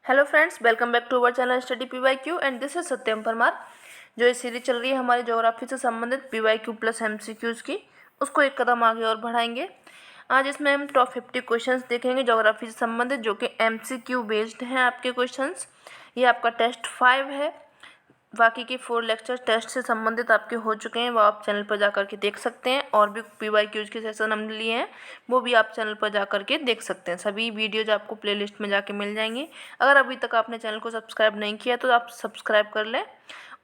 Hello friends, welcome back to our channel study PYQ and this is Satyam Parmar. जो ये series चल रही है हमारी ज्योग्राफी से संबंधित PYQ प्लस MCQs की, उसको एक कदम आगे और बढ़ाएंगे। आज इसमें हम टॉप 50 क्वेश्चंस देखेंगे ज्योग्राफी से संबंधित, जो कि MCQ बेस्ड हैं आपके क्वेश्चंस। ये आपका टेस्ट 5 है। बाकी के 4 लेक्चर टेस्ट से संबंधित आपके हो चुके हैं, वो आप चैनल पर जा के देख सकते हैं। और भी PYQs के सेशन हमने लिए हैं, वो भी आप चैनल पर जा के देख सकते हैं। सभी वीडियोज आपको प्लेलिस्ट में जाके मिल जाएंगी। अगर अभी तक आपने चैनल को सब्सक्राइब नहीं किया तो आप सब्सक्राइब कर लें,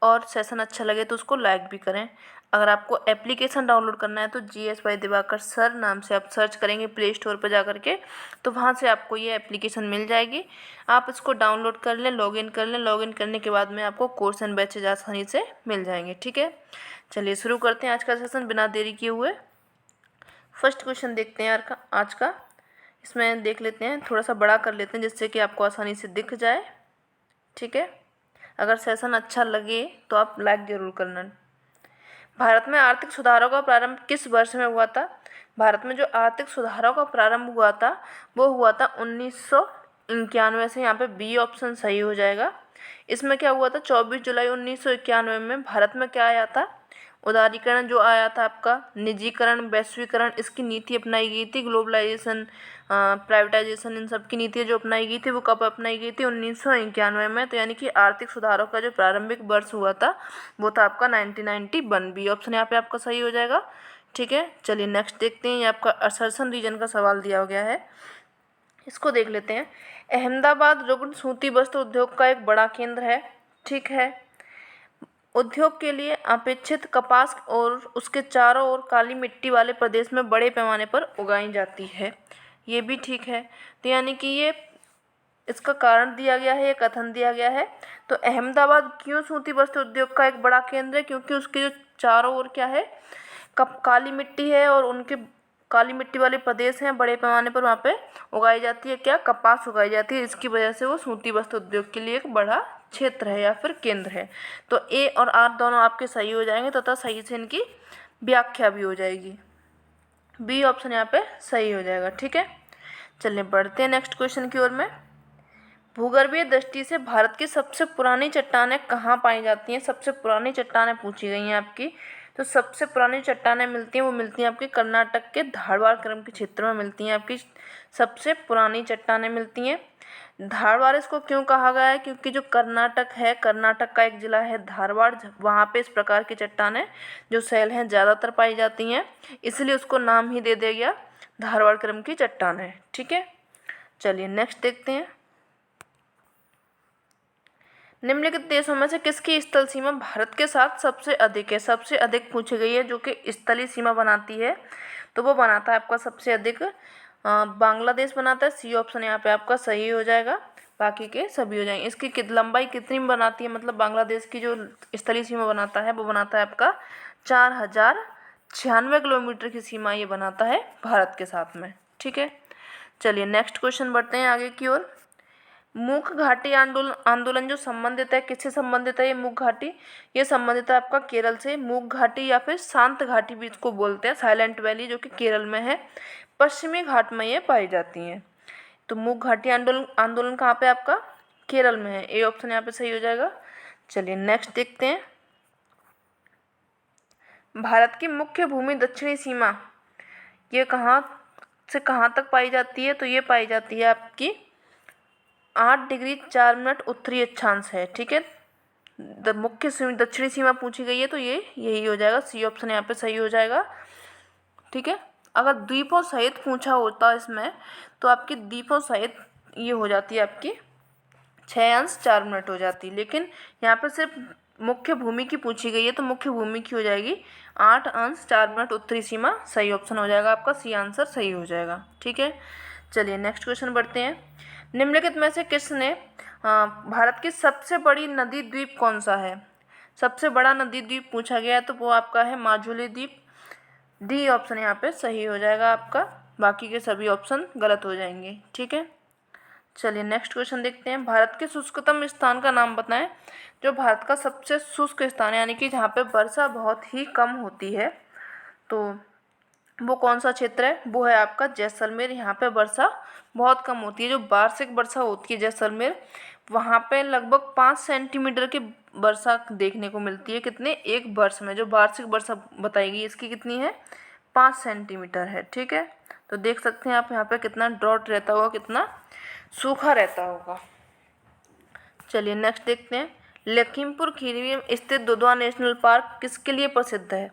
और सेशन अच्छा लगे तो उसको लाइक भी करें। अगर आपको एप्लीकेशन डाउनलोड करना है तो GS बाय दिवाकर सर नाम से आप सर्च करेंगे प्ले स्टोर पर जा के, तो वहाँ से आपको ये एप्लीकेशन मिल जाएगी। आप इसको डाउनलोड कर लें, लॉगिन कर लें। लॉगिन करने के बाद में आपको कोर्स एंड बैचेज आसानी से मिल जाएंगे। ठीक है, चलिए शुरू करते हैं आज का सेशन बिना देरी किए हुए। फर्स्ट क्वेश्चन देखते हैं आज का। इसमें देख लेते हैं, थोड़ा सा बड़ा कर लेते हैं जिससे कि आपको आसानी से दिख जाए। ठीक है, अगर सेशन अच्छा लगे तो आप लाइक ज़रूर करना। भारत में आर्थिक सुधारों का प्रारंभ किस वर्ष में हुआ था? भारत में जो आर्थिक सुधारों का प्रारंभ हुआ था वो हुआ था 1991 से। यहाँ पे बी ऑप्शन सही हो जाएगा। इसमें क्या हुआ था, 24 जुलाई 1991 में भारत में क्या आया था? उदारीकरण जो आया था आपका, निजीकरण, वैश्वीकरण, इसकी नीति अपनाई गई थी। ग्लोबलाइजेशन, प्राइवेटाइजेशन, इन सब की नीति जो अपनाई गई थी वो कब अपनाई गई थी? 1991 में। तो यानी कि आर्थिक सुधारों का जो प्रारंभिक वर्ष हुआ था वो था आपका 1991। बी ऑप्शन यहाँ पे आपका सही हो जाएगा। ठीक है, चलिए नेक्स्ट देखते हैं। ये आपका असरसन रीजन का सवाल दिया गया है, इसको देख लेते हैं। अहमदाबाद रुग्ण सूती वस्त्र उद्योग का एक बड़ा केंद्र है। ठीक है, उद्योग के लिए अपेक्षित कपास और उसके चारों ओर काली मिट्टी वाले प्रदेश में बड़े पैमाने पर उगाई जाती है। ये भी ठीक है। तो यानी कि ये इसका कारण दिया गया है, ये कथन दिया गया है। तो अहमदाबाद क्यों सूती वस्त्र उद्योग का एक बड़ा केंद्र है? क्योंकि उसके जो चारों ओर क्या है, काली मिट्टी है, और उनके काली मिट्टी वाले प्रदेश हैं, बड़े पैमाने पर वहाँ पे उगाई जाती है क्या? कपास उगाई जाती है। इसकी वजह से वो सूती वस्त्र उद्योग के लिए एक बड़ा क्षेत्र है या फिर केंद्र है। तो ए और आर दोनों आपके सही हो जाएंगे तथा सही से इनकी व्याख्या भी हो जाएगी। बी ऑप्शन यहाँ पे सही हो जाएगा। ठीक है, चलिए बढ़ते हैं नेक्स्ट क्वेश्चन की ओर में। भूगर्भीय दृष्टि से भारत की सबसे पुरानी चट्टानें कहाँ पाई जाती हैं? सबसे पुरानी चट्टानें पूछी गई हैं आपकी। तो सबसे पुरानी चट्टानें मिलती हैं, वो मिलती हैं आपके कर्नाटक के धारवाड़ क्रम के क्षेत्र में मिलती हैं। आपकी सबसे पुरानी चट्टानें मिलती हैं। धारवाड़ इसको क्यों कहा गया है? क्योंकि जो कर्नाटक है, कर्नाटक का एक जिला है धारवाड़, वहाँ पे इस प्रकार की चट्टानें जो शैल हैं ज़्यादातर पाई जाती हैं, इसलिए उसको नाम ही दे दिया गया धारवाड़ क्रम की चट्टानें। ठीक है, चलिए नेक्स्ट देखते हैं। निम्नलिखित देशों में से किसकी स्थल सीमा भारत के साथ सबसे अधिक है? सबसे अधिक पूछी गई है, जो कि स्थलीय सीमा बनाती है, तो वो बनाता है आपका सबसे अधिक बांग्लादेश बनाता है। सी ऑप्शन यहाँ पे आपका सही हो जाएगा, बाकी के सभी हो जाएंगे। इसकी लंबाई कितनी बनाती है, मतलब बांग्लादेश की जो स्थलीय सीमा बनाता है वो बनाता है आपका 4096 किलोमीटर की सीमा ये बनाता है भारत के साथ में। ठीक है, चलिए नेक्स्ट क्वेश्चन बढ़ते हैं आगे की ओर। मूक घाटी आंदोलन जो संबंधित है, किससे संबंधित है ये मूक घाटी? ये संबंधित है आपका केरल से। मूक घाटी या फिर शांत घाटी भी इसको बोलते हैं, साइलेंट वैली, जो कि केरल में है। पश्चिमी घाट में ये पाई जाती हैं। तो मूक घाटी आंदोलन कहाँ पे आपका? केरल में है। ए ऑप्शन यहाँ पे सही हो जाएगा। चलिए नेक्स्ट देखते हैं। भारत की मुख्य भूमि दक्षिणी सीमा ये कहाँ से कहाँ तक पाई जाती है? तो ये पाई जाती है आपकी 8 डिग्री 4 मिनट उत्तरी अक्षांश है। ठीक है, मुख्य दक्षिणी सीमा पूछी गई है तो ये यही हो जाएगा। सी ऑप्शन यहाँ पे सही हो जाएगा। ठीक है, अगर द्वीपों सहित पूछा होता इसमें तो आपकी द्वीपों सहित ये हो जाती है आपकी 6 अंश 4 मिनट हो जाती, लेकिन यहाँ पे सिर्फ मुख्य भूमि की पूछी गई है तो मुख्य भूमि की हो जाएगी 8 अंश 4 मिनट उत्तरी सीमा। सही ऑप्शन हो जाएगा आपका, सी आंसर सही हो जाएगा। ठीक है, चलिए नेक्स्ट क्वेश्चन बढ़ते हैं। निम्नलिखित में से किसने भारत की सबसे बड़ी नदी द्वीप कौन सा है? सबसे बड़ा नदी द्वीप पूछा गया है तो वो आपका है माजुली द्वीप। डी ऑप्शन यहाँ पे सही हो जाएगा आपका, बाकी के सभी ऑप्शन गलत हो जाएंगे। ठीक है, चलिए नेक्स्ट क्वेश्चन देखते हैं। भारत के शुष्कतम स्थान का नाम बताएं। जो भारत का सबसे शुष्क स्थान है, यानी कि जहाँ पे वर्षा बहुत ही कम होती है, तो वो कौन सा क्षेत्र है? वो है आपका जैसलमेर। यहाँ पे वर्षा बहुत कम होती है। जो वार्षिक वर्षा होती है जैसलमेर, वहाँ पे लगभग 5 सेंटीमीटर की वर्षा देखने को मिलती है। कितने? एक वर्ष में जो वार्षिक वर्षा बताई गई इसकी कितनी है? 5 सेंटीमीटर है। ठीक है, तो देख सकते हैं आप यहाँ पे कितना ड्रॉट रहता होगा, कितना सूखा रहता होगा। चलिए नेक्स्ट देखते हैं। लखीमपुर खीरी में स्थित दुधवा नेशनल पार्क किसके लिए प्रसिद्ध है?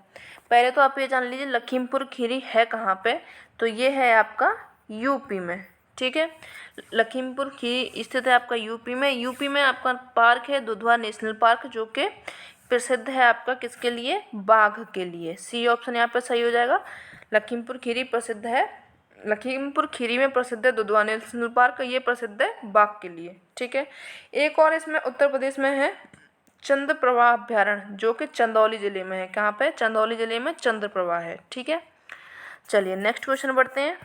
पहले तो आप ये जान लीजिए लखीमपुर खीरी है कहाँ पे, तो ये है आपका यूपी में। ठीक है, लखीमपुर खीरी स्थित है आपका यूपी में। यूपी में आपका पार्क है दुधवा नेशनल पार्क, जो कि प्रसिद्ध है आपका किसके लिए? बाघ के लिए। सी ऑप्शन यहाँ पे सही हो जाएगा। लखीमपुर खीरी प्रसिद्ध है, लखीमपुर खीरी में प्रसिद्ध है दुधवा नेशनल पार्क, ये प्रसिद्ध है बाघ के लिए। ठीक है, एक और इसमें उत्तर प्रदेश में है चंद्रप्रभा अभ्यारण्य, जो कि चंदौली जिले में है। कहाँ पे? चंदौली जिले में चंद्रप्रभा है। ठीक है, चलिए नेक्स्ट क्वेश्चन बढ़ते हैं।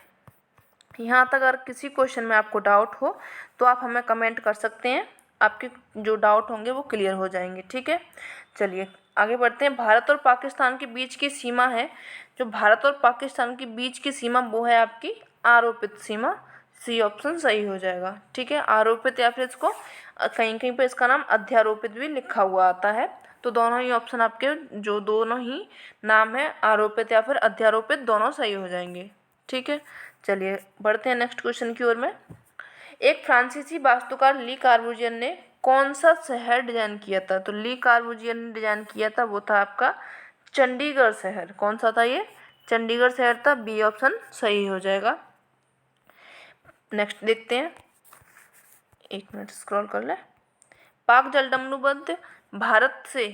यहाँ तक अगर किसी क्वेश्चन में आपको डाउट हो तो आप हमें कमेंट कर सकते हैं, आपके जो डाउट होंगे वो क्लियर हो जाएंगे। ठीक है, चलिए आगे बढ़ते हैं। भारत और पाकिस्तान के बीच की सीमा है, जो भारत और पाकिस्तान के बीच की सीमा वो है आपकी आरोपित सीमा। सी ऑप्शन सही हो जाएगा। ठीक है, आरोपित या फिर इसको कहीं कहीं पर इसका नाम अध्यारोपित भी लिखा हुआ आता है। तो दोनों ही ऑप्शन आपके जो दोनों ही नाम है आरोपित या फिर अध्यारोपित, दोनों सही हो जाएंगे। ठीक है, चलिए बढ़ते हैं नेक्स्ट क्वेश्चन की ओर में। एक फ्रांसीसी वास्तुकार ली कार्बूजियर ने कौन सा शहर डिजाइन किया था? तो ली कार्बूजियर ने डिजाइन किया था वो था आपका चंडीगढ़ शहर। कौन सा था ये? चंडीगढ़ शहर था। बी ऑप्शन सही हो जाएगा। नेक्स्ट देखते हैं, एक मिनट स्क्रॉल कर ले। पाक जलडमरूबंद भारत से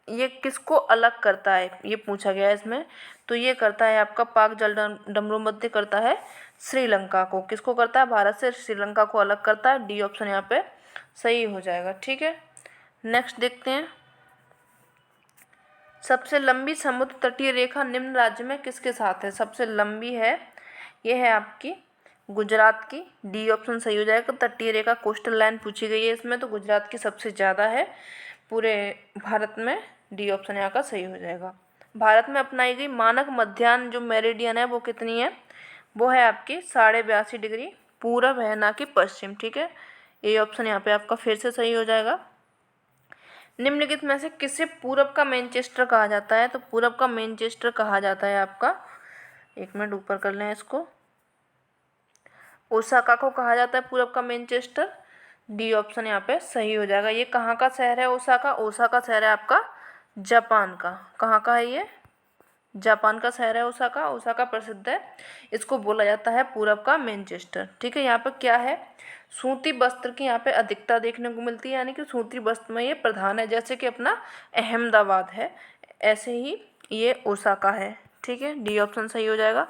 ये किसको अलग करता है, ये पूछा गया है इसमें। तो ये करता है आपका पाक जलडमरूबंद करता है श्रीलंका को। किसको करता है? भारत से श्रीलंका को अलग करता है। डी ऑप्शन यहाँ पे सही हो जाएगा। ठीक है, नेक्स्ट देखते हैं। सबसे लंबी समुद्र तटीय रेखा निम्न राज्य में किसके साथ है? सबसे लंबी है, ये है आपकी गुजरात की। डी ऑप्शन सही हो जाएगा। तटीय रेखा कोस्टल लाइन पूछी गई है इसमें, तो गुजरात की सबसे ज़्यादा है पूरे भारत में। डी ऑप्शन यहाँ का सही हो जाएगा। भारत में अपनाई गई मानक मध्याह्न जो मेरिडियन है वो कितनी है? वो है आपकी 82.5 डिग्री पूरब है, ना कि पश्चिम। ठीक है, ए ऑप्शन यहाँ पे आपका फिर से सही हो जाएगा। निम्नलिखित में से किसे पूरब का मैनचेस्टर कहा जाता है? तो पूरब का मैनचेस्टर कहा जाता है आपका, एक मिनट ऊपर कर लें इसको, ओसाका को कहा जाता है पूरब का मैनचेस्टर। डी ऑप्शन यहाँ पे सही हो जाएगा। ये कहाँ का शहर है ओसाका? ओसाका शहर है आपका जापान का। कहाँ का है ये? जापान का शहर है ओसाका। ओसाका प्रसिद्ध है, इसको बोला जाता है पूरब का मैनचेस्टर। ठीक है, यहाँ पर क्या है? सूती वस्त्र की यहाँ पे अधिकता देखने को मिलती है, यानी कि सूती वस्त्र में ये प्रधान है। जैसे कि अपना अहमदाबाद है, ऐसे ही ये ओसाका है। ठीक है, डी ऑप्शन सही हो जाएगा।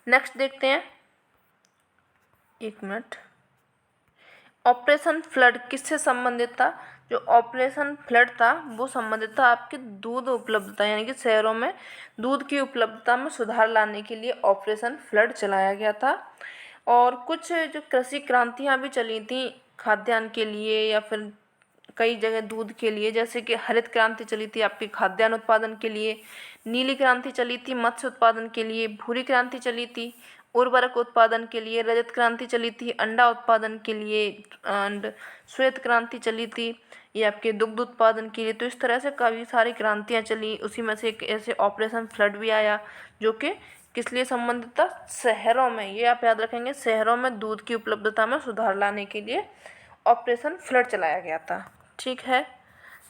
नेक्स्ट देखते हैं, एक मिनट। ऑपरेशन फ्लड किससे संबंधित था? जो ऑपरेशन फ्लड था वो संबंधित था आपकी दूध उपलब्धता, यानी कि शहरों में दूध की उपलब्धता में सुधार लाने के लिए ऑपरेशन फ्लड चलाया गया था। और कुछ जो कृषि क्रांतियाँ भी चली थी खाद्यान्न के लिए या फिर कई जगह दूध के लिए, जैसे कि हरित क्रांति चली थी आपकी खाद्यान्न उत्पादन के लिए, नीली क्रांति चली थी मत्स्य उत्पादन के लिए, भूरी क्रांति चली थी उर्वरक उत्पादन के लिए, रजत क्रांति चली थी अंडा उत्पादन के लिए, एंड श्वेत क्रांति चली थी ये आपके दुग्ध उत्पादन के लिए। तो इस तरह से काफ़ी सारी क्रांतियाँ चली, उसी में से एक ऐसे ऑपरेशन फ्लड भी आया जो कि किस लिए संबंधित था? शहरों में, ये आप याद रखेंगे, शहरों में दूध की उपलब्धता में सुधार लाने के लिए ऑपरेशन फ्लड चलाया गया था। ठीक है,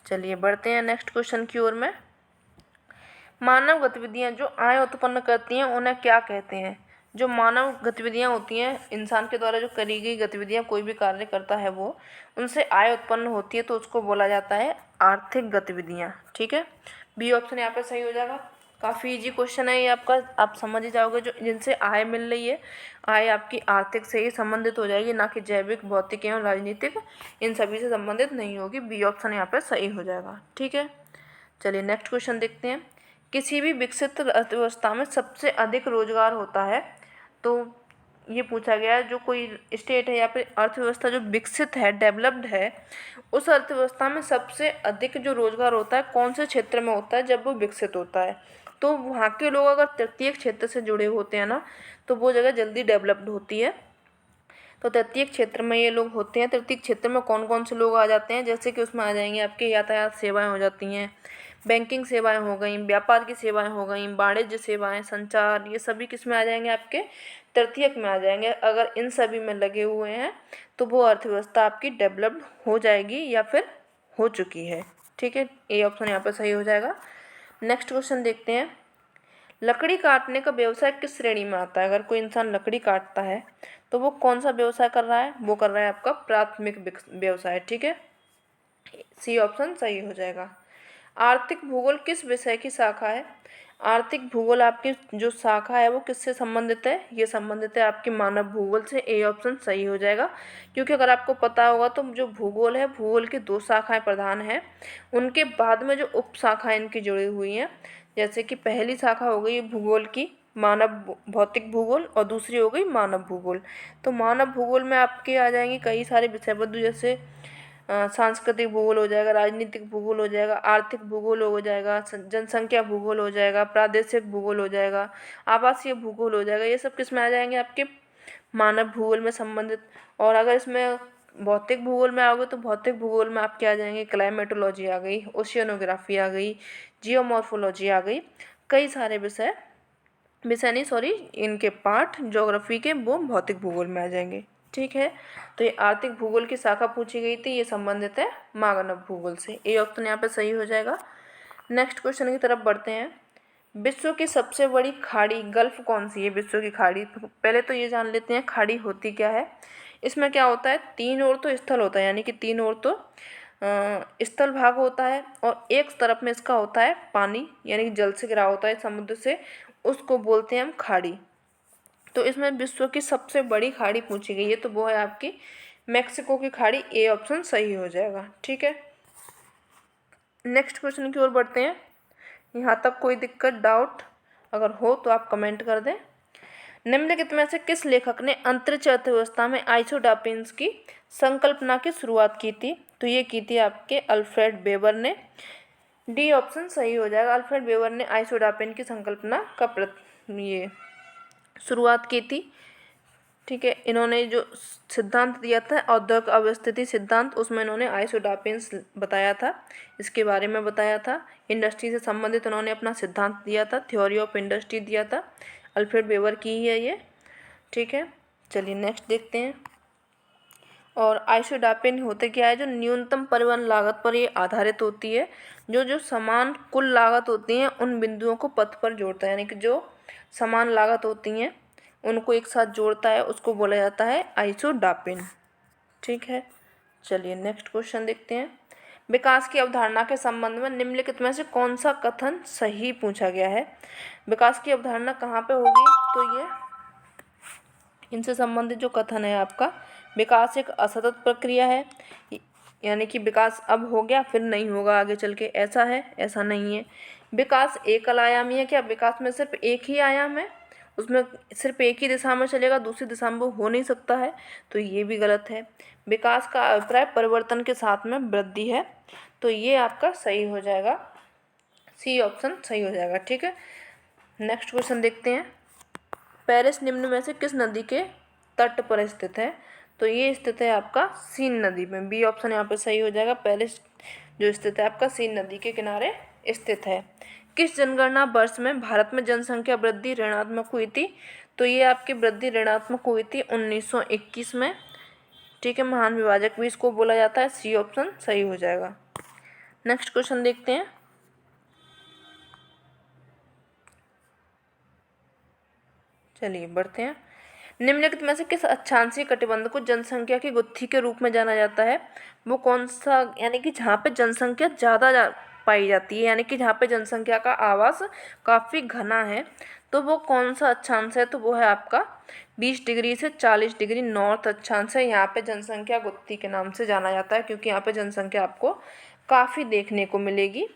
चलिए बढ़ते हैं नेक्स्ट क्वेश्चन की ओर में। मानव गतिविधियाँ जो आय उत्पन्न करती हैं उन्हें क्या कहते हैं? जो मानव गतिविधियाँ होती हैं, इंसान के द्वारा जो करी गई गतिविधियाँ कोई भी कार्य करता है वो उनसे आय उत्पन्न होती है, तो उसको बोला जाता है आर्थिक गतिविधियाँ। ठीक है, बी ऑप्शन यहाँ पे सही हो जाएगा। काफ़ी इजी क्वेश्चन है ये आपका, आप समझ ही जाओगे। जो जिनसे आय मिल रही है, आय आपकी आर्थिक से ही संबंधित हो जाएगी, ना कि जैविक, भौतिक एवं राजनीतिक, इन सभी से संबंधित नहीं होगी। बी ऑप्शन यहाँ पे सही हो जाएगा। ठीक है, चलिए नेक्स्ट क्वेश्चन देखते हैं। किसी भी विकसित अर्थव्यवस्था में सबसे अधिक रोजगार होता है, तो ये पूछा गया है जो कोई स्टेट है या फिर अर्थव्यवस्था जो विकसित है, डेवलप्ड है, उस अर्थव्यवस्था में सबसे अधिक जो रोजगार होता है कौन से क्षेत्र में होता है जब वो विकसित होता है? तो वहाँ के लोग अगर तटीय क्षेत्र से जुड़े होते हैं ना, तो वो जगह जल्दी डेवलप्ड होती है। तो तटीय क्षेत्र में ये लोग होते हैं। तटीय क्षेत्र में कौन कौन से लोग आ जाते हैं, जैसे कि उसमें आ जाएंगे आपके यातायात सेवाएं हो जाती हैं, बैंकिंग सेवाएं हो गई, व्यापार की सेवाएं हो गई, वाणिज्य सेवाएं, संचार, ये सभी किस में आ जाएंगे, आपके तृतीयक में आ जाएंगे। अगर इन सभी में लगे हुए हैं तो वो अर्थव्यवस्था आपकी डेवलप्ड हो जाएगी या फिर हो चुकी है। ठीक है, ए ऑप्शन यहाँ पर सही हो जाएगा। नेक्स्ट क्वेश्चन देखते हैं, लकड़ी काटने का व्यवसाय किस श्रेणी में आता है। अगर कोई इंसान लकड़ी काटता है तो वो कौन सा व्यवसाय कर रहा है, वो कर रहा है आपका प्राथमिक व्यवसाय। ठीक है, सी ऑप्शन सही हो जाएगा। आर्थिक भूगोल किस विषय की शाखा है। आर्थिक भूगोल आपकी जो शाखा है वो किससे संबंधित है, ये संबंधित है आपके मानव भूगोल से। ए ऑप्शन सही हो जाएगा, क्योंकि अगर आपको पता होगा तो जो भूगोल है, भूगोल की 2 शाखाएं प्रधान हैं, उनके बाद में जो उप शाखाएं इनकी जुड़ी हुई हैं, जैसे कि पहली शाखा हो गई भूगोल की मानव भौतिक भूगोल और दूसरी हो गई मानव भूगोल। तो मानव भूगोल में आपके आ जाएंगे कई सारे विषय वस्तु, जैसे सांस्कृतिक भूगोल हो जाएगा, राजनीतिक भूगोल हो जाएगा, आर्थिक भूगोल हो जाएगा, जनसंख्या भूगोल हो जाएगा, प्रादेशिक भूगोल हो जाएगा, आवासीय भूगोल हो जाएगा। ये सब किस में आ जाएंगे, आपके मानव भूगोल में संबंधित। और अगर इसमें भौतिक भूगोल में आओगे तो भौतिक भूगोल में आपके आ जाएंगे क्लाइमेटोलॉजी आ गई, ओशियनोग्राफी आ गई, जियोमॉर्फोलॉजी आ गई, कई सारे विषय नहीं सॉरी, इनके पार्ट ज्योग्राफी के वो भौतिक भूगोल में आ जाएंगे। ठीक है, तो ये आर्थिक भूगोल की शाखा पूछी गई थी, ये संबंधित है मानव भूगोल से। ए ऑप्शन यहाँ पे सही हो जाएगा। नेक्स्ट क्वेश्चन की तरफ बढ़ते हैं, विश्व की सबसे बड़ी खाड़ी गल्फ कौन सी है। विश्व की खाड़ी, पहले तो ये जान लेते हैं खाड़ी होती क्या है। इसमें क्या होता है, 3 ओर तो स्थल होता है, यानी कि 3 ओर तो स्थल भाग होता है, और एक तरफ में इसका होता है पानी, यानी कि जल से घिरा होता है समुद्र से, उसको बोलते हैं हम खाड़ी। तो इसमें विश्व की सबसे बड़ी खाड़ी पूछी गई है, तो वो है आपकी मैक्सिको की खाड़ी। ए ऑप्शन सही हो जाएगा। ठीक है, नेक्स्ट क्वेश्चन की ओर बढ़ते हैं। यहाँ तक कोई दिक्कत डाउट अगर हो तो आप कमेंट कर दें। निम्नलिखित में से किस लेखक ने अंतरिक्ष अर्थव्यवस्था में आइसोडापिन्स की संकल्पना की शुरुआत की थी। तो ये की थी आपके अल्फ्रेड वेबर ने। डी ऑप्शन सही हो जाएगा, अल्फ्रेड वेबर ने आइसोडापिन की संकल्पना का ये शुरुआत की थी। ठीक है, इन्होंने जो सिद्धांत दिया था औद्योगिक अवस्थिति सिद्धांत, उसमें इन्होंने आइसोडापिन्स बताया था, इसके बारे में बताया था। इंडस्ट्री से संबंधित इन्होंने अपना सिद्धांत दिया था, थ्योरी ऑफ इंडस्ट्री दिया था, अल्फ्रेड वेबर की ही है ये। ठीक है, चलिए नेक्स्ट देखते हैं। और आइसोडापिन होते क्या है, जो न्यूनतम परिवहन लागत पर ये आधारित होती है, जो समान कुल लागत होती हैं उन बिंदुओं को पथ पर जोड़ता है, यानी कि जो समान लागत होती हैं उनको एक साथ जोड़ता है, उसको बोला जाता है आइसोडापिन। ठीक है, चलिए नेक्स्ट क्वेश्चन देखते हैं। विकास की अवधारणा के संबंध में निम्नलिखित में से कौन सा कथन सही पूछा गया है। विकास की अवधारणा कहाँ पे होगी, तो ये इनसे संबंधित जो कथन है आपका, विकास एक असतत प्रक्रिया है, यानी कि विकास अब हो गया फिर नहीं होगा आगे चल के, ऐसा है, ऐसा नहीं है। विकास एकल आयामी है, क्या विकास में सिर्फ एक ही आयाम है, उसमें सिर्फ एक ही दिशा में चलेगा, दूसरी दिशा में वो हो नहीं सकता है, तो ये भी गलत है। विकास का अभिप्राय परिवर्तन के साथ में वृद्धि है, तो ये आपका सही हो जाएगा, सी ऑप्शन सही हो जाएगा। ठीक है, नेक्स्ट क्वेश्चन देखते हैं। पेरिस निम्न में से किस नदी के तट पर स्थित है। तो ये स्थित है आपका सीन नदी में, बी ऑप्शन यहाँ पे सही हो जाएगा। पेरिस जो स्थित है आपका सीन नदी के किनारे स्थित है। किस जनगणना वर्ष में भारत में जनसंख्या वृद्धि ऋणात्मक हुई थी। तो ये आपकी वृद्धि ऋणात्मक हुई थी 1921 में। ठीक है, महान विभाजक भी इसको बोला जाता है, सी ऑप्शन सही हो जाएगा। नेक्स्ट क्वेश्चन देखते हैं। चलिए बढ़ते हैं। निम्नलिखित में से किस अक्षांशीय कटिबंध को जनसंख्या की गुत्थी के रूप में जाना जाता है। वो कौन सा, यानी कि जहाँ पे जनसंख्या ज़्यादा पाई जाती है, यानी कि जहाँ पे जनसंख्या का आवास काफ़ी घना है, तो वो कौन सा अक्षांश है। तो वो है आपका 20 डिग्री से 40 डिग्री नॉर्थ अक्षांश है। यहाँ पे जनसंख्या गुत्थी के नाम से जाना जाता है, क्योंकि यहाँ पे जनसंख्या आपको काफ़ी देखने को मिलेगी।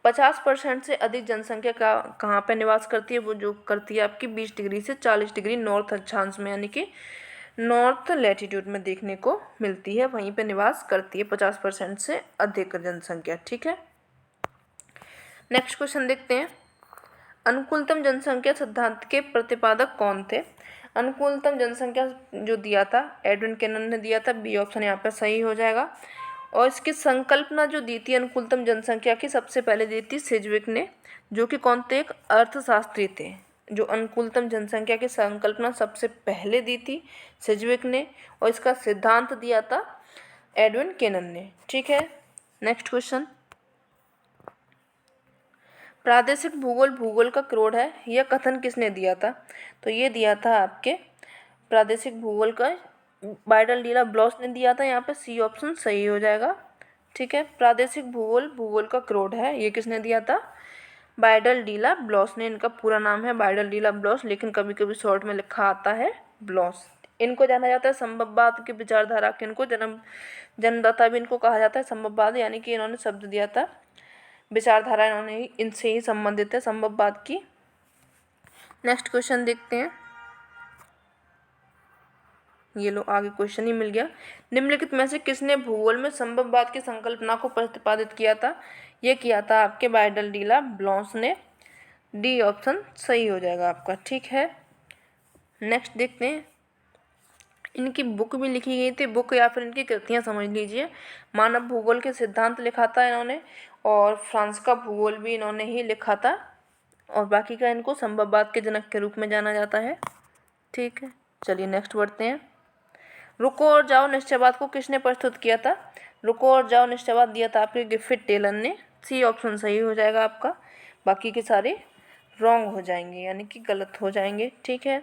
50% से अधिक जनसंख्या का कहाँ पे निवास करती है, वो जो करती है आपकी 20 डिग्री से 40 डिग्री नॉर्थ अक्षांश में, यानी कि नॉर्थ लैटिट्यूड में देखने को मिलती है, वहीं पे निवास करती है 50% से अधिक जनसंख्या। ठीक है, नेक्स्ट क्वेश्चन देखते हैं। अनुकूलतम जनसंख्या सिद्धांत के प्रतिपादक कौन थे? अनुकूलतम जनसंख्या जो दिया था एडविन केनन ने दिया था, बी ऑप्शन यहाँ पर सही हो जाएगा। और इसकी संकल्पना जो दी थी अनुकूलतम जनसंख्या की, सबसे पहले दी थी सिजविक ने, जो कि कौन थे? एक अर्थशास्त्री थे। जो अनुकूलतम जनसंख्या की संकल्पना सबसे पहले दी थी सिजविक ने, और इसका सिद्धांत दिया था एडविन केनन ने। ठीक है, नेक्स्ट क्वेश्चन। प्रादेशिक भूगोल भूगोल का क्रोध है, यह कथन किसने दिया था? तो ये दिया था आपके प्रादेशिक भूगोल का बाइडल डीला ब्लॉस ने दिया था। यहाँ पे सी ऑप्शन सही हो जाएगा। ठीक है, प्रादेशिक भूगोल भूगोल का क्रोध है, ये किसने दिया था? बाइडल डीला ब्लॉस ने। इनका पूरा नाम है बाइडल डीला ब्लॉस, लेकिन कभी कभी शॉर्ट में लिखा आता है ब्लॉस। इनको जाना जाता है संभववाद की विचारधारा के, इनको जन्मदाता भी इनको कहा जाता है संभववाद, यानी कि इन्होंने शब्द दिया था विचारधारा, इन्होंने इनसे ही संबंधित है संभववाद की। नेक्स्ट क्वेश्चन देखते हैं। ये लो आगे क्वेश्चन ही मिल गया। निम्नलिखित में से किसने भूगोल में संभववाद की संकल्पना को प्रतिपादित किया था? ये किया था आपके बाइडल डीला ब्लॉस ने। डी ऑप्शन सही हो जाएगा आपका। ठीक है, नेक्स्ट देखते हैं। इनकी बुक भी लिखी गई थी, बुक या फिर इनकी कृतियाँ समझ लीजिए। मानव भूगोल के सिद्धांत लिखा था इन्होंने, और फ्रांस का भूगोल भी इन्होंने ही लिखा था, और बाकी का इनको संभववाद के जनक के रूप में जाना जाता है। ठीक है, चलिए नेक्स्ट बढ़ते हैं। रुको और जाओ निश्चयवाद को किसने प्रस्तुत किया था? रुको और जाओ निश्चयवाद दिया था आपके गिफिट टेलर ने। सी ऑप्शन सही हो जाएगा आपका, बाकी के सारे रॉन्ग हो जाएंगे, यानी कि गलत हो जाएंगे। ठीक है,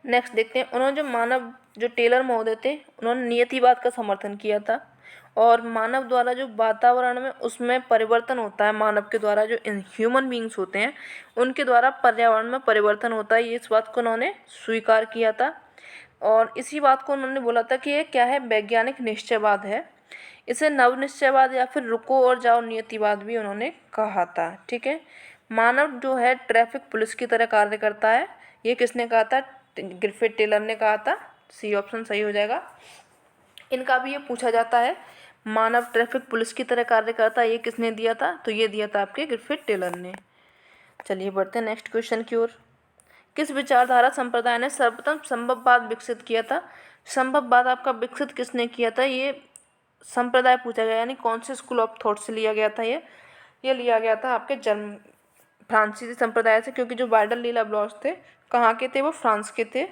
नेक्स्ट देखते हैं। उन्होंने जो टेलर महोदय थे, उन्होंने नियतिवाद का समर्थन किया था, और मानव द्वारा जो वातावरण में उसमें परिवर्तन होता है, मानव के द्वारा जो ह्यूमन बींग्स होते हैं उनके द्वारा पर्यावरण में परिवर्तन होता है, ये इस बात को उन्होंने स्वीकार किया था। और इसी बात को उन्होंने बोला था कि ये क्या है? वैज्ञानिक निश्चयवाद है। इसे नव निश्चयवाद या फिर रुको और जाओ नियतिवाद भी उन्होंने कहा था। ठीक है, मानव जो है ट्रैफिक पुलिस की तरह कार्य करता है, ये किसने कहा था? गिफिट टेलर ने कहा था। सी ऑप्शन सही हो जाएगा। इनका भी ये पूछा जाता है, मानव ट्रैफिक पुलिस की तरह कार्य करता है, ये किसने दिया था? तो ये दिया था आपके गिफिट टेलर ने। चलिए बढ़ते हैं नेक्स्ट क्वेश्चन की ओर। किस विचारधारा संप्रदाय ने सर्वप्रथम संभववाद विकसित किया था? संभववाद आपका विकसित किसने किया था? ये संप्रदाय पूछा गया, यानी कौन से स्कूल ऑफ थॉट से लिया गया था? ये लिया गया था आपके फ्रांसीसी संप्रदाय से, क्योंकि जो बाइडल डीला ब्लॉस थे कहाँ के थे? वो फ्रांस के थे।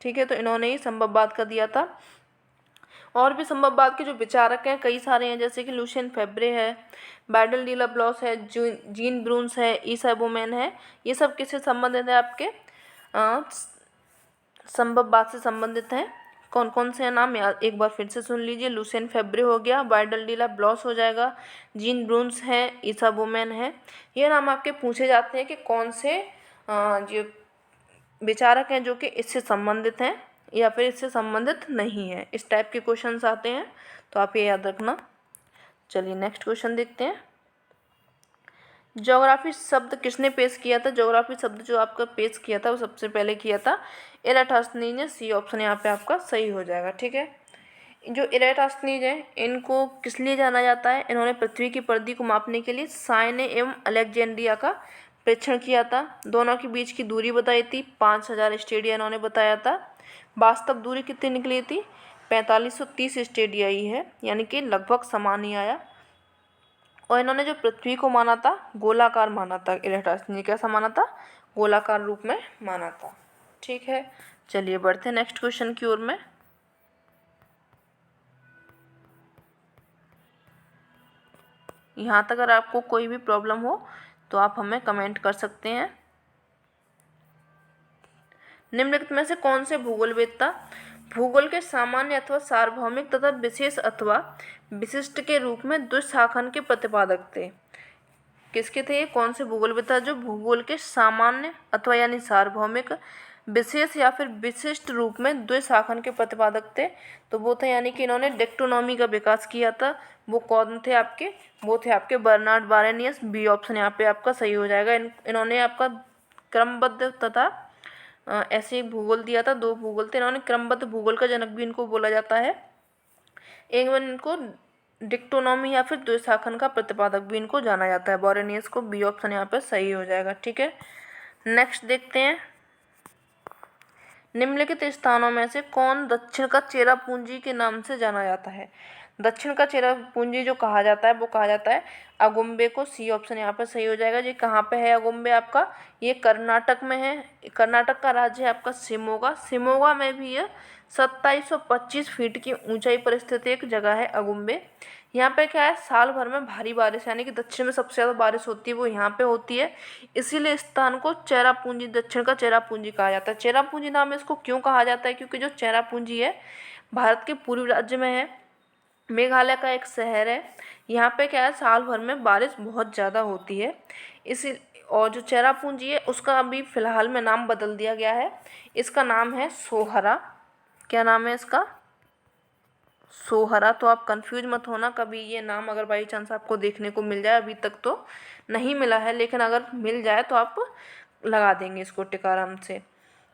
ठीक है, तो इन्होंने ही संभववाद का दिया था। और भी संभववाद के जो विचारक हैं कई सारे हैं, जैसे कि लुशियन फेब्रे है, बाइडल डीला ब्लॉस है, जीन ब्रून्स है, ईसा बोमेन है। ये सब किससे संबंधित है? आपके संभववाद से संबंधित हैं। कौन कौन से नाम याद एक बार फिर से सुन लीजिए। लुशियन फेब्रे हो गया, बाइडल डीला ब्लॉस हो जाएगा, जीन ब्रून्स है, ईसा बोमेन है। ये नाम आपके पूछे जाते हैं कि कौन से जो विचारक हैं जो कि इससे संबंधित हैं या फिर इससे संबंधित नहीं है। इस टाइप के क्वेश्चंस आते हैं, तो आप ये याद रखना। चलिए नेक्स्ट क्वेश्चन देखते हैं। ज्योग्राफी शब्द किसने पेश किया था? ज्योग्राफी शब्द जो आपका पेश किया था वो सबसे पहले किया था इराटोस्थेनीज ने। सी ऑप्शन यहाँ पे आपका सही हो जाएगा। ठीक है, जो इराटोस्थेनीज है इनको किस लिए जाना जाता है? इन्होंने पृथ्वी की परिधि को मापने के लिए साइने एवं अलेक्जेंड्रिया का परीक्षण किया था। दोनों के बीच की दूरी बताई थी, 5000 स्टेडिया इन्होंने बताया था। वास्तव दूरी कितनी निकली थी? 4530 स्टेडिया ही है, यानी कि लगभग समान ही आया। और इन्होंने जो पृथ्वी को माना था गोलाकार माना था। इराटोस्थेनीज ने कैसा माना था? गोलाकार रूप में माना था। ठीक है, चलिए बढ़ते हैं नेक्स्ट क्वेश्चन की ओर में। यहाँ तक अगर आपको कोई भी प्रॉब्लम हो तो आप हमें कमेंट कर सकते हैं। निम्नलिखित में से कौन से भूगोलवेत्ता भूगोल के सामान्य अथवा सार्वभौमिक तथा विशेष अथवा विशिष्ट के रूप में द्विशाखन के प्रतिपादक थे? किसके थे ये? कौन से भूगोलवेत्ता जो भूगोल के सामान्य अथवा यानी सार्वभौमिक, विशेष या फिर विशिष्ट रूप में द्विशाखन के प्रतिपादक थे? तो वो थे, यानी कि इन्होंने टेक्टोनॉमी का विकास किया था। वो कौन थे आपके? वो थे आपके बर्नार्ड बारेनियस। बी ऑप्शन यहाँ पे आपका सही हो जाएगा। इन्होंने आपका क्रमबद्ध तथा ऐसे एक भूगोल दिया था, 2 भूगोल थे। इन्होंने क्रमबद्ध भूगोल का जनक भी इनको बोला जाता है। एक बार इनको डिक्टोनॉमी या फिर द्विशाखन का प्रतिपादक भी इनको जाना जाता है। बोरेनियस को बी ऑप्शन यहाँ पे सही हो जाएगा। ठीक है, नेक्स्ट देखते हैं, निम्नलिखित स्थानों में से कौन दक्षिण का चेरापूंजी के नाम से जाना जाता है। दक्षिण का चेरापूंजी जो कहा जाता है वो कहा जाता है अगुम्बे को। सी ऑप्शन यहाँ पे सही हो जाएगा। ये कहाँ पे है अगुम्बे आपका? ये कर्नाटक में है। कर्नाटक का राज्य है आपका शिमोगा। शिमोगा में भी ये 2725 फीट की ऊंचाई पर स्थित एक जगह है अगुम्बे। यहाँ पे क्या है, साल भर में भारी बारिश, यानी कि दक्षिण में सबसे ज़्यादा बारिश होती है वो यहाँ पे होती है। इसीलिए इस स्थान को चेरापूंजी, दक्षिण का चेरापूंजी कहा जाता है। चेरापूंजी नाम इसको क्यों कहा जाता है? क्योंकि जो चेरापूंजी है भारत के पूर्वी राज्य में है, मेघालय का एक शहर है। यहाँ पे क्या है, साल भर में बारिश बहुत ज़्यादा होती है। इसी और जो चेरापूंजी है उसका अभी फ़िलहाल में नाम बदल दिया गया है। इसका नाम है सोहरा। क्या नाम है इसका? सोहरा। तो आप कंफ्यूज मत होना कभी, ये नाम अगर बाई चांस आपको देखने को मिल जाए, अभी तक तो नहीं मिला है लेकिन अगर मिल जाए तो आप लगा देंगे इसको टिक आराम से।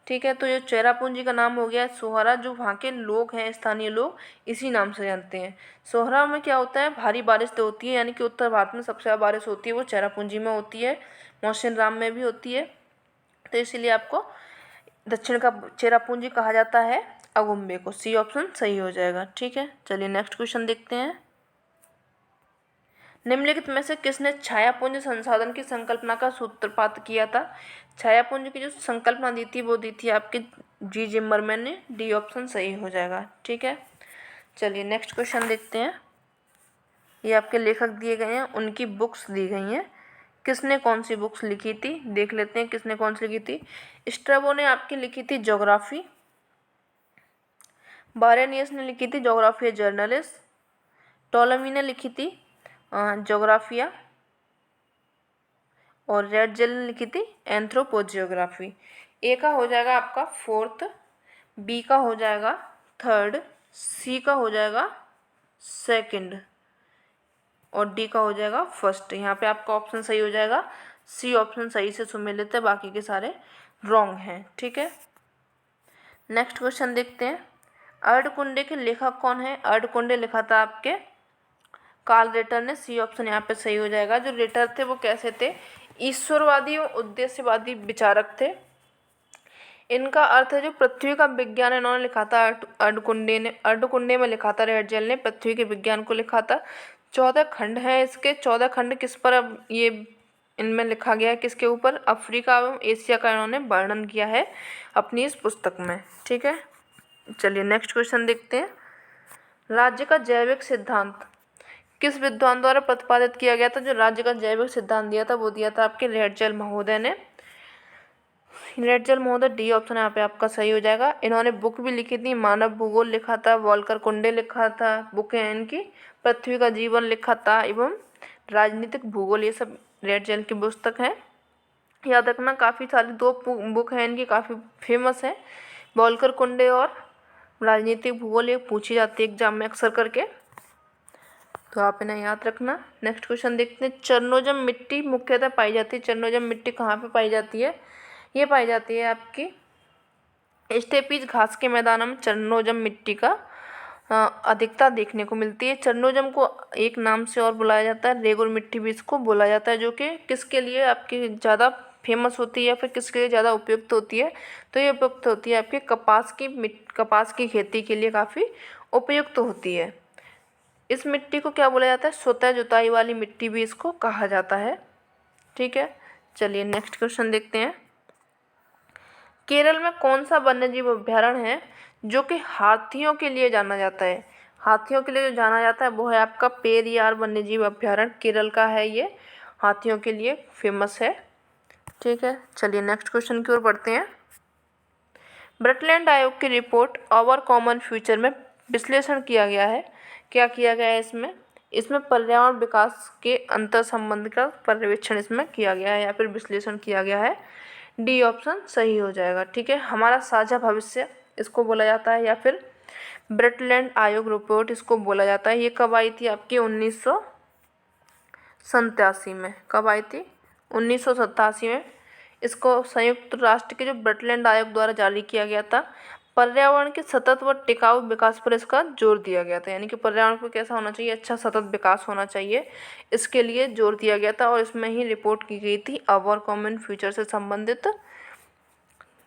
ठीक है, तो ये चेरापूंजी का नाम हो गया सोहरा। जो वहाँ के लोग हैं, स्थानीय लोग, इसी नाम से जानते हैं। सोहरा में क्या होता है, भारी बारिश तो होती है, यानी कि उत्तर भारत में सबसे ज़्यादा बारिश होती है वो चेरापूंजी में होती है, मौसिन राम में भी होती है। तो इसीलिए आपको दक्षिण का चेरापूंजी कहा जाता है अगुम्बे को। सी ऑप्शन सही हो जाएगा। ठीक है, चलिए नेक्स्ट क्वेश्चन देखते हैं, निम्नलिखित में से किसने छायापुंज संसाधन की संकल्पना का सूत्रपात किया था? छायापुंज की जो संकल्पना दी थी वो दी थी आपके जी जिम्मरमैन ने। डी ऑप्शन सही हो जाएगा। ठीक है, चलिए नेक्स्ट क्वेश्चन देखते हैं, ये आपके लेखक दिए गए हैं, उनकी बुक्स दी गई हैं, किसने कौन सी बुक्स लिखी थी देख लेते हैं किसने कौन सी लिखी थी। स्ट्रैबो ने आपकी लिखी थी ज्योग्राफी, बारेनियस ने लिखी थी ज्योग्राफिया जर्नलिस्ट, टोलेमी ने लिखी थी ज्योग्राफिया, और रेडजेल ने लिखी थी एंथ्रोपोजियोग्राफी। ए का हो जाएगा आपका फोर्थ, बी का हो जाएगा थर्ड, सी का हो जाएगा सेकंड, और डी का हो जाएगा फर्स्ट। यहाँ पे आपका ऑप्शन सही हो जाएगा। सी ऑप्शन सही से सुमेलित है, बाकी के सारे रॉन्ग हैं। ठीक है, नेक्स्ट क्वेश्चन देखते हैं, अर्धकुंडे के लेखक कौन है? अर्धकुंडे लिखा था आपके कार्ल रेटर ने। सी ऑप्शन यहाँ पे सही हो जाएगा। जो रेटर थे वो कैसे थे? ईश्वरवादी और उद्देश्यवादी विचारक थे। इनका अर्थ है जो पृथ्वी का विज्ञान इन्होंने लिखा था अर्धकुंडे ने, अर्धकुंडे में लिखा था रेडजेल ने, पृथ्वी के विज्ञान को लिखा था। 14 खंड हैं इसके। 14 खंड किस पर अब ये इनमें लिखा गया है, किसके ऊपर? अफ्रीका एवं एशिया का इन्होंने वर्णन किया है अपनी इस पुस्तक में। ठीक है, चलिए नेक्स्ट क्वेश्चन देखते हैं, राज्य का जैविक सिद्धांत किस विद्वान द्वारा प्रतिपादित किया गया था? जो राज्य का जैविक सिद्धांत दिया था वो दिया था आपके रेडजेल महोदय ने। रेडजेल महोदय, डी ऑप्शन यहाँ पे आपका सही हो जाएगा। इन्होंने बुक भी लिखी थी, मानव भूगोल लिखा था, वॉल्कर कुंडे लिखा था, बुक है इनकी, पृथ्वी का जीवन लिखा था एवं राजनीतिक भूगोल, ये सब रेडजेल की पुस्तक है। याद रखना, काफ़ी सारी 2 बुक है इनकी, काफ़ी फेमस है, वॉल्कर कुंडे और राजनीतिक भूगोल। ये पूछी जाती है एग्जाम में अक्सर करके, तो आप इन्हें याद रखना। नेक्स्ट क्वेश्चन देखते हैं, चरनोजम मिट्टी मुख्यतः पाई जाती है। चरनोजम मिट्टी कहाँ पे पाई जाती है? ये पाई जाती है आपकी स्टेपीज घास के मैदानों में चरनोजम मिट्टी का अधिकता देखने को मिलती है। चरनोजम को एक नाम से और बुलाया जाता है, रेगुर मिट्टी भी इसको बोला जाता है, जो कि किसके लिए आपकी ज़्यादा फेमस होती है या फिर किसके लिए ज़्यादा उपयुक्त होती है? तो ये उपयुक्त होती है आपके कपास की खेती के लिए काफ़ी उपयुक्त होती है। इस मिट्टी को क्या बोला जाता है? स्वतः जुताई वाली मिट्टी भी इसको कहा जाता है। ठीक है, चलिए नेक्स्ट क्वेश्चन देखते हैं, केरल में कौन सा वन्यजीव अभ्यारण्य है जो कि हाथियों के लिए जाना जाता है? हाथियों के लिए जो जाना जाता है वो है आपका पेरियार वन्यजीव अभ्यारण्य, केरल का है ये, हाथियों के लिए फेमस है। ठीक है, चलिए नेक्स्ट क्वेश्चन की ओर बढ़ते हैं, ब्रटलैंड आयोग की रिपोर्ट आवर कॉमन फ्यूचर में विश्लेषण किया गया है। क्या किया गया है इसमें? इसमें पर्यावरण विकास के अंतर संबंध का पर्यवेक्षण इसमें किया गया है या फिर विश्लेषण किया गया है। डी ऑप्शन सही हो जाएगा। ठीक है, हमारा साझा भविष्य इसको बोला जाता है या फिर ब्रटलैंड आयोग रिपोर्ट इसको बोला जाता है। ये कब आई थी आपकी? 1987 में। कब आई थी? 1987 में। इसको संयुक्त राष्ट्र के जो ब्रटलैंड आयोग द्वारा जारी किया गया था। पर्यावरण के सतत व टिकाऊ विकास पर इसका जोर दिया गया था, यानी कि पर्यावरण को कैसा होना चाहिए, अच्छा सतत विकास होना चाहिए, इसके लिए जोर दिया गया था और इसमें ही रिपोर्ट की गई थी आवर कॉमन फ्यूचर से संबंधित।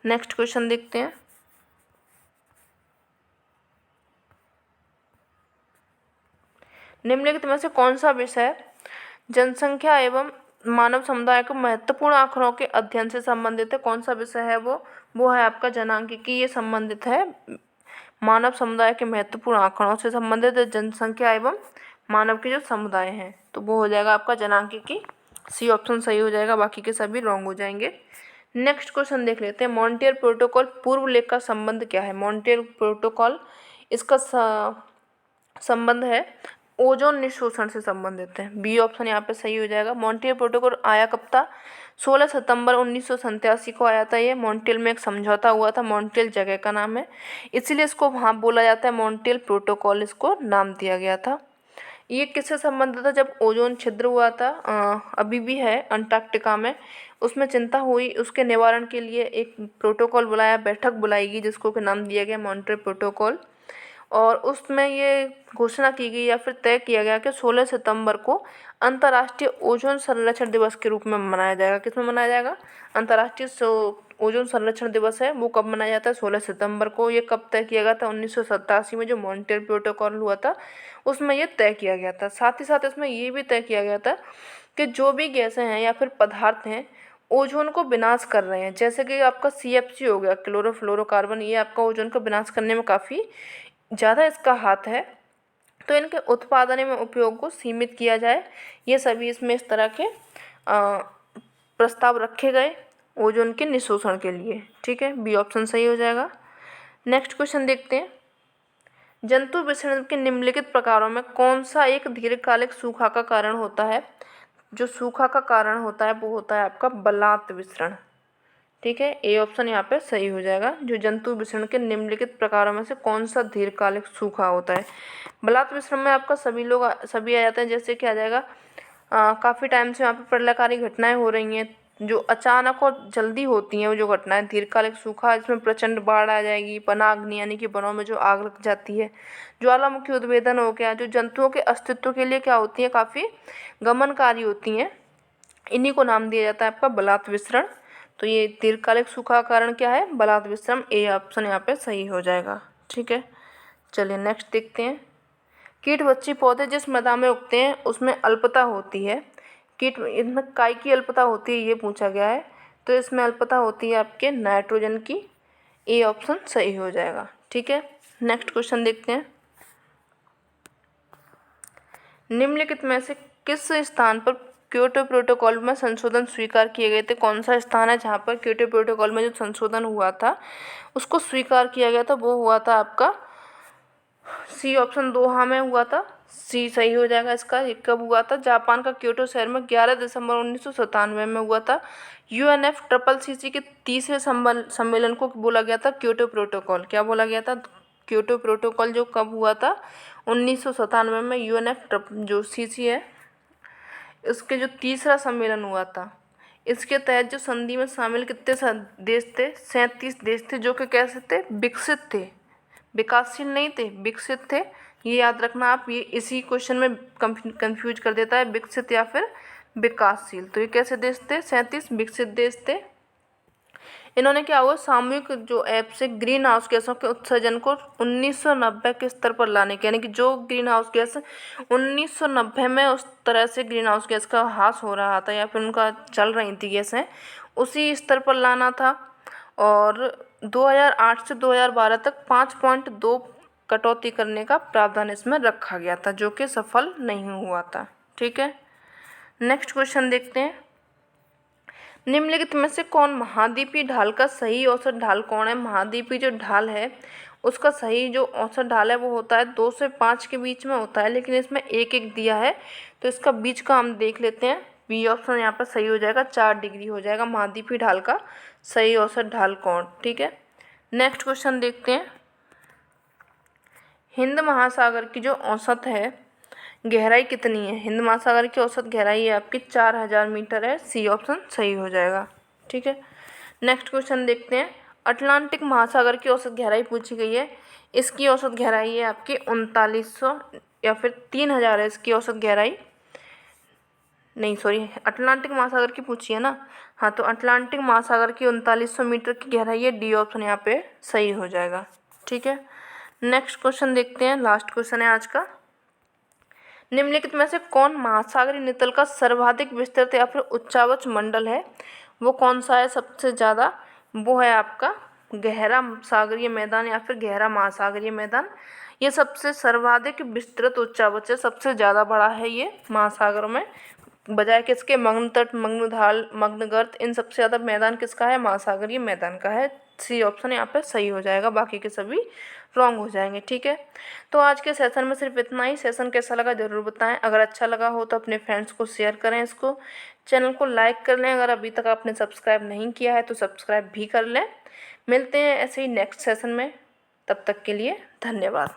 नेक्स्ट क्वेश्चन देखते हैं। निम्नलिखित में से कौन सा विषय जनसंख्या एवं मानव समुदाय को महत्वपूर्ण आंकड़ों के अध्ययन से संबंधित है? कौन सा विषय है वो है आपका जनांकिकी। ये संबंधित है मानव समुदाय के महत्वपूर्ण आंकड़ों से संबंधित है, जनसंख्या एवं मानव के जो समुदाय हैं, तो वो हो जाएगा आपका जनांकिकी। सी ऑप्शन सही हो जाएगा, बाकी के सभी रॉन्ग हो जाएंगे। नेक्स्ट क्वेश्चन देख लेते हैं। मॉन्ट्रियल प्रोटोकॉल पूर्व लेख का संबंध क्या है? मॉन्ट्रियल प्रोटोकॉल इसका संबंध है ओजोन निशोषण से संबंधित है। बी ऑप्शन यहाँ पे सही हो जाएगा। मॉन्ट्रियल प्रोटोकॉल आया कब था? 16 सितंबर 1987 को आया था। ये मॉन्ट्रियल में एक समझौता हुआ था, मॉन्ट्रियल जगह का नाम है, इसीलिए इसको वहाँ बोला जाता है मॉन्ट्रियल प्रोटोकॉल, इसको नाम दिया गया था। ये किससे संबंधित था? जब ओजोन छिद्र हुआ था, अभी भी है अंटार्कटिका में, उसमें चिंता हुई, उसके निवारण के लिए एक प्रोटोकॉल बुलाया, बैठक बुलाई गई, जिसको के नाम दिया गया मॉन्ट्रियल प्रोटोकॉल। और उसमें ये घोषणा की गई या फिर तय किया गया कि 16 सितंबर को अंतर्राष्ट्रीय ओजोन संरक्षण दिवस के रूप में मनाया जाएगा। किसमें मनाया जाएगा? अंतर्राष्ट्रीय ओजोन संरक्षण दिवस है, वो कब मनाया जाता है? 16 सितंबर को। ये कब तय किया गया था? 1987 में जो मॉन्ट्रियल प्रोटोकॉल हुआ था उसमें ये तय किया गया था। साथ ही साथ इसमें ये भी तय किया गया था कि जो भी गैसें हैं या फिर पदार्थ हैं ओजोन को विनाश कर रहे हैं, जैसे कि आपका CFC हो गया, क्लोरोफ्लोरोकार्बन, ये आपका ओजोन को विनाश करने में काफ़ी ज़्यादा इसका हाथ है, तो इनके उत्पादन में उपयोग को सीमित किया जाए। ये सभी इसमें इस तरह के प्रस्ताव रखे गए ओजोन के निशोषण के लिए। ठीक है, बी ऑप्शन सही हो जाएगा। नेक्स्ट क्वेश्चन देखते हैं। जंतु विसर्जन के निम्नलिखित प्रकारों में कौन सा एक दीर्घकालिक सूखा का कारण होता है? जो सूखा का कारण होता है वो होता है आपका बलात् विसरण। ठीक है, ए ऑप्शन यहाँ पे सही हो जाएगा। जो जंतु विसरण के निम्नलिखित प्रकारों में से कौन सा दीर्घकालिक सूखा होता है? बलात् विसरण में आपका सभी आ जाते हैं, जैसे कि आ जाएगा काफ़ी टाइम से वहाँ पे प्रलयकारी घटनाएं हो रही हैं, जो अचानक और जल्दी होती हैं वो जो घटनाएं। दीर्घकालिक सूखा, इसमें प्रचंड बाढ़ आ जाएगी, वनाग्नि यानी कि वनों में जो आग लग जाती है, ज्वालामुखी उद्भेदन हो गया, जो जंतुओं के अस्तित्व के लिए क्या होती है, काफ़ी गमनकारी होती हैं, इन्हीं को नाम दिया जाता है आपका बलात् विसरण। तो ये दीर्घकालिक सूखा का कारण क्या है? बलात् विसरण। ए ऑप्शन यहाँ पे सही हो जाएगा। ठीक है, चलिए नेक्स्ट देखते हैं। कीटभक्षी पौधे जिस मृदा में उगते हैं उसमें अल्पता होती है। इनमें काय की अल्पता होती है, ये पूछा गया है, तो इसमें अल्पता होती है आपके नाइट्रोजन की। ए ऑप्शन सही हो जाएगा। ठीक है, नेक्स्ट क्वेश्चन देखते हैं। निम्नलिखित में से किस स्थान पर क्योटो प्रोटोकॉल में संशोधन स्वीकार किए गए थे? कौन सा स्थान है जहाँ पर क्योटो प्रोटोकॉल में जो संशोधन हुआ था उसको स्वीकार किया गया था? वो हुआ था आपका सी ऑप्शन, दोहा में हुआ था। सी सही हो जाएगा इसका। ये कब हुआ था? जापान का क्योटो शहर में 11 दिसंबर 1997 में हुआ था। UNFCCC के तीसरे सम्मेलन को बोला गया था क्योटो प्रोटोकॉल। क्या बोला गया था? क्योटो प्रोटोकॉल जो कब हुआ था? 1997 में। UNF जो CC है इसके जो तीसरा सम्मेलन हुआ था, इसके तहत जो संधि में शामिल कितने देश थे? 37 देश थे, जो कि कैसे थे? विकसित थे, विकासशील नहीं थे, विकसित थे। ये याद रखना आप, ये इसी क्वेश्चन में कंफ्यूज कर देता है, विकसित या फिर विकासशील। तो ये कैसे देश थे? 37 विकसित देश थे। इन्होंने क्या हुआ, सामूहिक जो ऐप से ग्रीन हाउस गैसों के उत्सर्जन को 1990 के स्तर पर लाने के, यानी कि जो ग्रीन हाउस गैस 1990 में उस तरह से ग्रीन हाउस गैस का ह्रास हो रहा था या फिर उनका चल रही थी गैसें, उसी स्तर पर लाना था। और 2008 से 2012 तक 5.2 कटौती करने का प्रावधान इसमें रखा गया था, जो कि सफल नहीं हुआ था। ठीक है, नेक्स्ट क्वेश्चन देखते हैं। निम्नलिखित में से कौन महाद्वीपीय ढाल का सही औसत ढाल कौन है? महाद्वीपीय जो ढाल है उसका सही जो औसत ढाल है वो होता है 2 से 5 के बीच में होता है, लेकिन इसमें 1-1 दिया है, तो इसका बीच का हम देख लेते हैं। बी ऑप्शन यहाँ पर सही हो जाएगा, 4 डिग्री हो जाएगा महाद्वीपीय ढाल का सही औसत ढाल कौन। ठीक है, नेक्स्ट क्वेश्चन देखते हैं। हिंद महासागर की जो औसत है गहराई कितनी है? हिंद महासागर की औसत गहराई है आपकी 4000 मीटर है। सी ऑप्शन सही हो जाएगा। ठीक है, नेक्स्ट क्वेश्चन देखते हैं। अटलांटिक महासागर की औसत गहराई पूछी गई है। इसकी औसत गहराई है आपकी 3900 या फिर 3000 है इसकी औसत गहराई। नहीं सॉरी, अटलांटिक महासागर की पूछी है ना। हाँ, तो अटलांटिक महासागर की 3900 मीटर की गहराई है। डी ऑप्शन यहाँ पे सही हो जाएगा। ठीक है, नेक्स्ट क्वेश्चन देखते हैं। लास्ट क्वेश्चन है आज का। निम्नलिखित में से कौन महासागरीय नितल का सर्वाधिक विस्तृत या फिर उच्चावच मंडल है? वो कौन सा है सबसे ज़्यादा? वो है आपका गहरा सागरीय मैदान या फिर गहरा महासागरीय मैदान। ये सबसे सर्वाधिक विस्तृत उच्चावच है, सबसे ज़्यादा बड़ा है ये महासागरों में। बजाय किसके? मग्न तट, मग्न ढाल, मग्न गर्त, इन सबसे ज़्यादा मैदान किसका है? महासागरीय मैदान का है। सी ऑप्शन यहाँ पे सही हो जाएगा, बाकी के सभी रॉन्ग हो जाएंगे। ठीक है, तो आज के सेशन में सिर्फ इतना ही। सेशन कैसा लगा ज़रूर बताएं। अगर अच्छा लगा हो तो अपने फ्रेंड्स को शेयर करें, इसको चैनल को लाइक कर लें। अगर अभी तक आपने सब्सक्राइब नहीं किया है तो सब्सक्राइब भी कर लें। मिलते हैं ऐसे ही नेक्स्ट सेशन में, तब तक के लिए धन्यवाद।